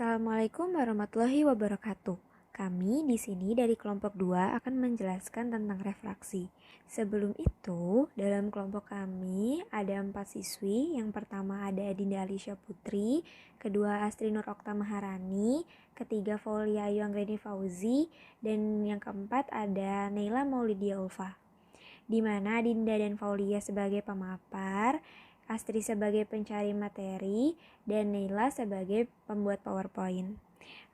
Assalamualaikum warahmatullahi wabarakatuh. Kami di sini dari kelompok 2 akan menjelaskan tentang refraksi. Sebelum itu, dalam kelompok kami ada 4 siswi. Yang pertama ada Adinda Alisya Putri, kedua Astri Nur Okta Maharani, ketiga Faulia Ayu Anggreni Fauzi, dan yang keempat ada Neila Maulidia Ulfa. Di mana Adinda dan Faulia sebagai pemapar, Astri sebagai pencari materi, dan Neila sebagai pembuat PowerPoint.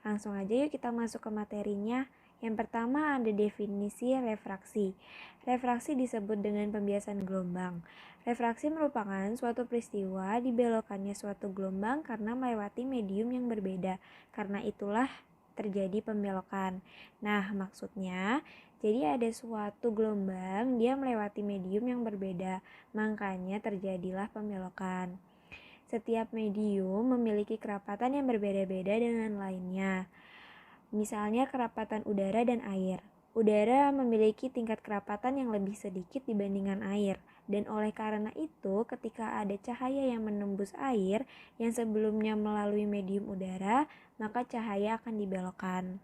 Langsung aja yuk kita masuk ke materinya. Yang pertama ada definisi refraksi. Refraksi disebut dengan pembiasan gelombang. Refraksi merupakan suatu peristiwa dibelokkannya suatu gelombang karena melewati medium yang berbeda. Karena itulah terjadi pembelokan. Nah, maksudnya jadi ada suatu gelombang dia melewati medium yang berbeda, makanya terjadilah pembelokan. Setiap medium memiliki kerapatan yang berbeda-beda dengan lainnya. Misalnya kerapatan udara dan air. Udara memiliki tingkat kerapatan yang lebih sedikit dibandingkan air. Dan oleh karena itu, ketika ada cahaya yang menembus air yang sebelumnya melalui medium udara, maka cahaya akan dibelokkan.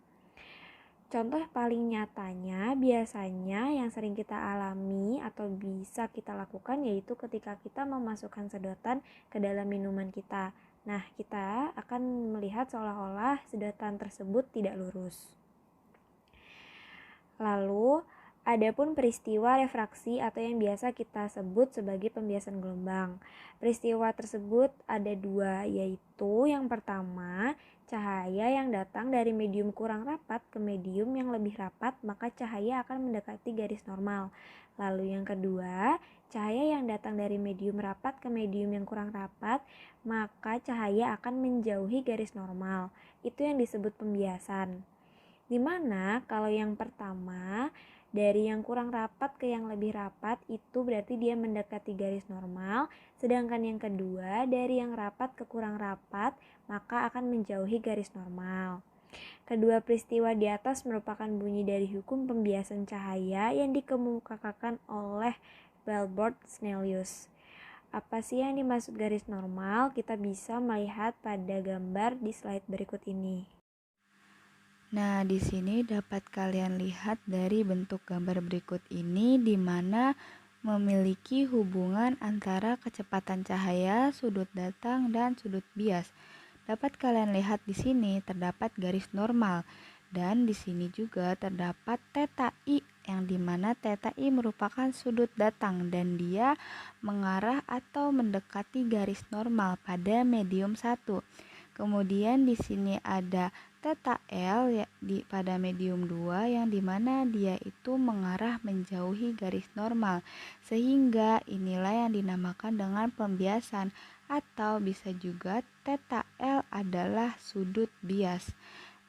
Contoh paling nyatanya biasanya yang sering kita alami atau bisa kita lakukan yaitu ketika kita memasukkan sedotan ke dalam minuman kita. Nah, kita akan melihat seolah-olah sedotan tersebut tidak lurus. Lalu, adapun peristiwa refraksi atau yang biasa kita sebut sebagai pembiasan gelombang. Peristiwa tersebut ada dua, yaitu yang pertama, cahaya yang datang dari medium kurang rapat ke medium yang lebih rapat, maka cahaya akan mendekati garis normal. Lalu yang kedua, cahaya yang datang dari medium rapat ke medium yang kurang rapat, maka cahaya akan menjauhi garis normal. Itu yang disebut pembiasan. Dimana kalau yang pertama dari yang kurang rapat ke yang lebih rapat itu berarti dia mendekati garis normal, sedangkan yang kedua dari yang rapat ke kurang rapat maka akan menjauhi garis normal. Kedua peristiwa di atas merupakan bunyi dari hukum pembiasan cahaya yang dikemukakan oleh Balbert-Snellius. Apa sih yang dimaksud garis normal? Kita bisa melihat pada gambar di slide berikut ini. Nah, di sini dapat kalian lihat dari bentuk gambar berikut ini di mana memiliki hubungan antara kecepatan cahaya, sudut datang, dan sudut bias. Dapat kalian lihat di sini terdapat garis normal dan di sini juga terdapat theta i yang dimana theta i merupakan sudut datang dan dia mengarah atau mendekati garis normal pada medium 1. Kemudian di sini ada theta L ya, pada medium 2 yang dimana dia itu mengarah menjauhi garis normal, sehingga inilah yang dinamakan dengan pembiasan atau bisa juga theta L adalah sudut bias.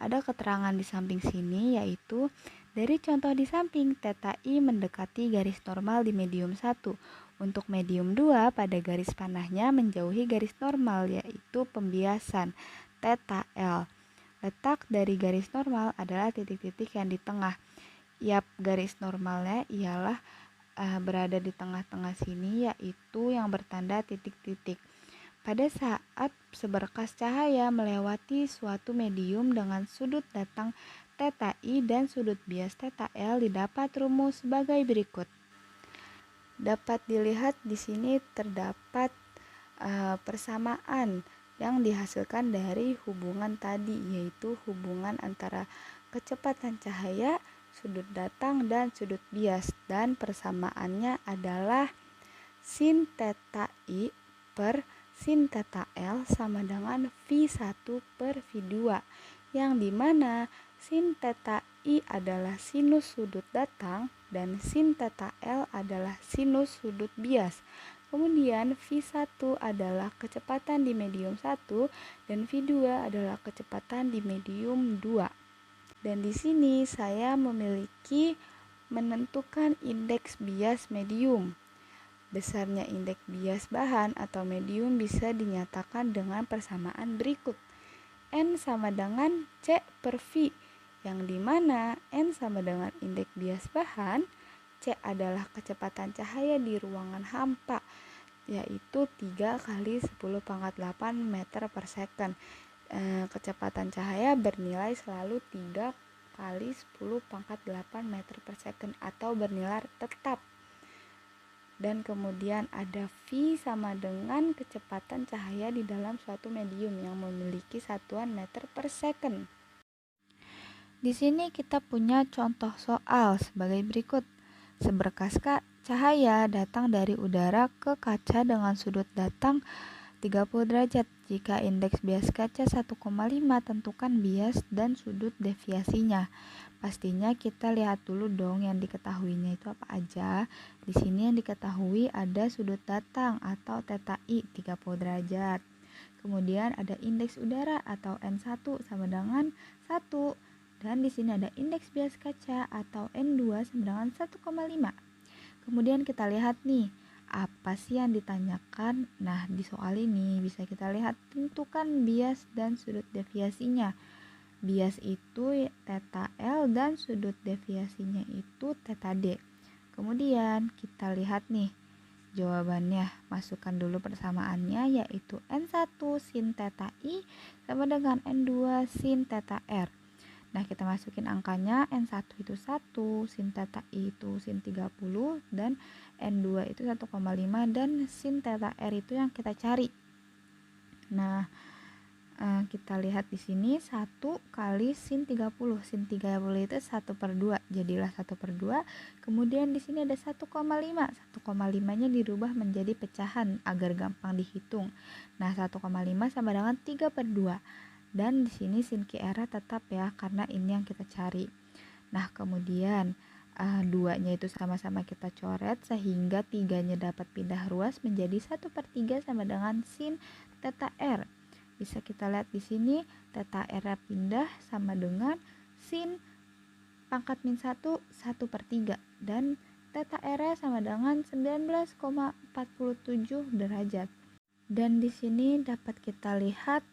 Ada keterangan di samping sini yaitu dari contoh di samping theta I mendekati garis normal di medium 1. Untuk medium 2 pada garis panahnya menjauhi garis normal yaitu pembiasan theta L. Letak dari garis normal adalah titik-titik yang di tengah. Garis normalnya ialah berada di tengah-tengah sini yaitu yang bertanda titik-titik. Pada saat seberkas cahaya melewati suatu medium dengan sudut datang theta I dan sudut bias theta L didapat rumus sebagai berikut. Dapat dilihat di sini terdapat persamaan yang dihasilkan dari hubungan tadi, yaitu hubungan antara kecepatan cahaya, sudut datang, dan sudut bias. Dan persamaannya adalah sin theta I per sin theta L sama dengan V1 per V2, yang dimana sin theta I adalah sinus sudut datang dan sin theta L adalah sinus sudut bias. Kemudian V1 adalah kecepatan di medium 1 dan V2 adalah kecepatan di medium 2. Dan di sini saya memiliki menentukan indeks bias medium. Besarnya indeks bias bahan atau medium bisa dinyatakan dengan persamaan berikut. N sama dengan C per V, yang dimana N sama dengan indeks bias bahan, C adalah kecepatan cahaya di ruangan hampa, yaitu 3 kali 10⁸ meter per second. kecepatan cahaya bernilai selalu 3 kali 10 pangkat 8 meter per second atau bernilai tetap. Dan kemudian ada V sama dengan kecepatan cahaya di dalam suatu medium yang memiliki satuan meter per second. Di sini kita punya contoh soal sebagai berikut. Seberkas cahaya datang dari udara ke kaca dengan sudut datang 30 derajat. Jika indeks bias kaca 1,5, tentukan bias dan sudut deviasinya. Pastinya kita lihat dulu dong yang diketahuinya itu apa aja. Di sini yang diketahui ada sudut datang atau theta I 30 derajat. Kemudian ada indeks udara atau N1 sama dengan 1. Dan di sini ada indeks bias kaca atau N2 sama dengan 1,5. Kemudian kita lihat nih, apa sih yang ditanyakan? Nah, di soal ini bisa kita lihat tentukan bias dan sudut deviasinya. Bias itu theta L dan sudut deviasinya itu theta D. Kemudian kita lihat nih jawabannya. Masukkan dulu persamaannya yaitu N1 sin theta I sama dengan N2 sin theta R. Nah, kita masukin angkanya. N1 itu 1, sin theta I itu sin 30 dan N2 itu 1,5 dan sin theta R itu yang kita cari. Nah, kita lihat di sini 1 kali sin 30. Sin 30 itu 1/2, jadilah 1/2. Kemudian di sini ada 1,5. 1,5-nya dirubah menjadi pecahan agar gampang dihitung. Nah, 1,5 sama dengan 3/2. Dan di sini sin QR tetap ya, karena ini yang kita cari. Nah, kemudian 2-nya itu sama-sama kita coret sehingga 3-nya dapat pindah ruas menjadi 1/3 sama dengan sin theta R. Bisa kita lihat di sini theta R pindah sama dengan sin pangkat min 1 1/3 dan theta R sama dengan 19,47 derajat. Dan di sini dapat kita lihat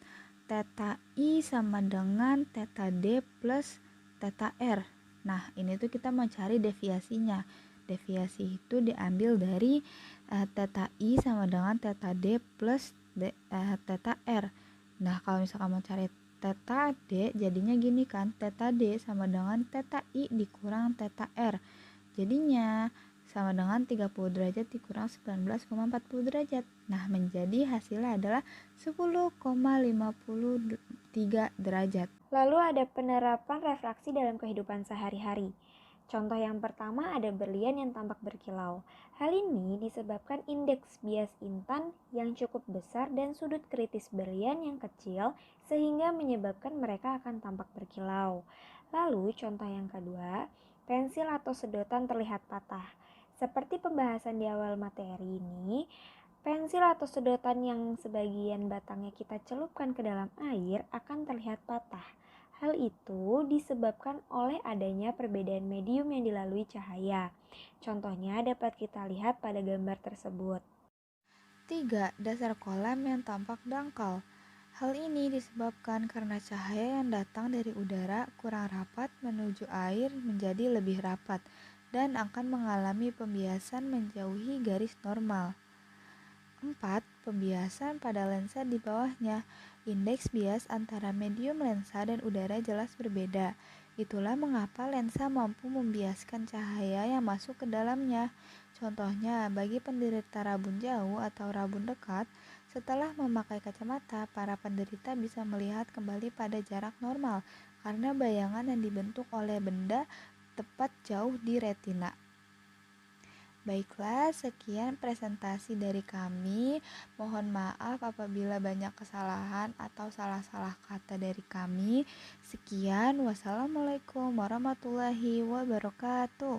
theta I sama dengan theta D plus theta R. Nah, ini tuh kita mau cari deviasinya. Deviasi itu diambil dari theta I sama dengan theta D plus theta R. Nah, kalau misalkan mau cari theta D, jadinya gini kan, theta D sama dengan theta I dikurang theta R. Jadinya sama dengan 30 derajat dikurang 19,40 derajat. Nah, menjadi hasilnya adalah 10,53 derajat. Lalu ada penerapan refraksi dalam kehidupan sehari-hari. Contoh yang pertama ada berlian yang tampak berkilau. Hal ini disebabkan indeks bias intan yang cukup besar dan sudut kritis berlian yang kecil sehingga menyebabkan mereka akan tampak berkilau. Lalu contoh yang kedua, pensil atau sedotan terlihat patah. Seperti pembahasan di awal materi ini, pensil atau sedotan yang sebagian batangnya kita celupkan ke dalam air akan terlihat patah. Hal itu disebabkan oleh adanya perbedaan medium yang dilalui cahaya. Contohnya dapat kita lihat pada gambar tersebut. 3. Dasar kolam yang tampak dangkal. Hal ini disebabkan karena cahaya yang datang dari udara kurang rapat menuju air menjadi lebih rapat dan akan mengalami pembiasan menjauhi garis normal. 4. Pembiasan pada lensa di bawahnya. Indeks bias antara medium lensa dan udara jelas berbeda. Itulah mengapa lensa mampu membiaskan cahaya yang masuk ke dalamnya. Contohnya, bagi penderita rabun jauh atau rabun dekat, setelah memakai kacamata, para penderita bisa melihat kembali pada jarak normal karena bayangan yang dibentuk oleh benda tepat jauh di retina. Baiklah, sekian presentasi dari kami. Mohon maaf apabila banyak kesalahan atau salah-salah kata dari kami. Sekian, wassalamualaikum warahmatullahi wabarakatuh.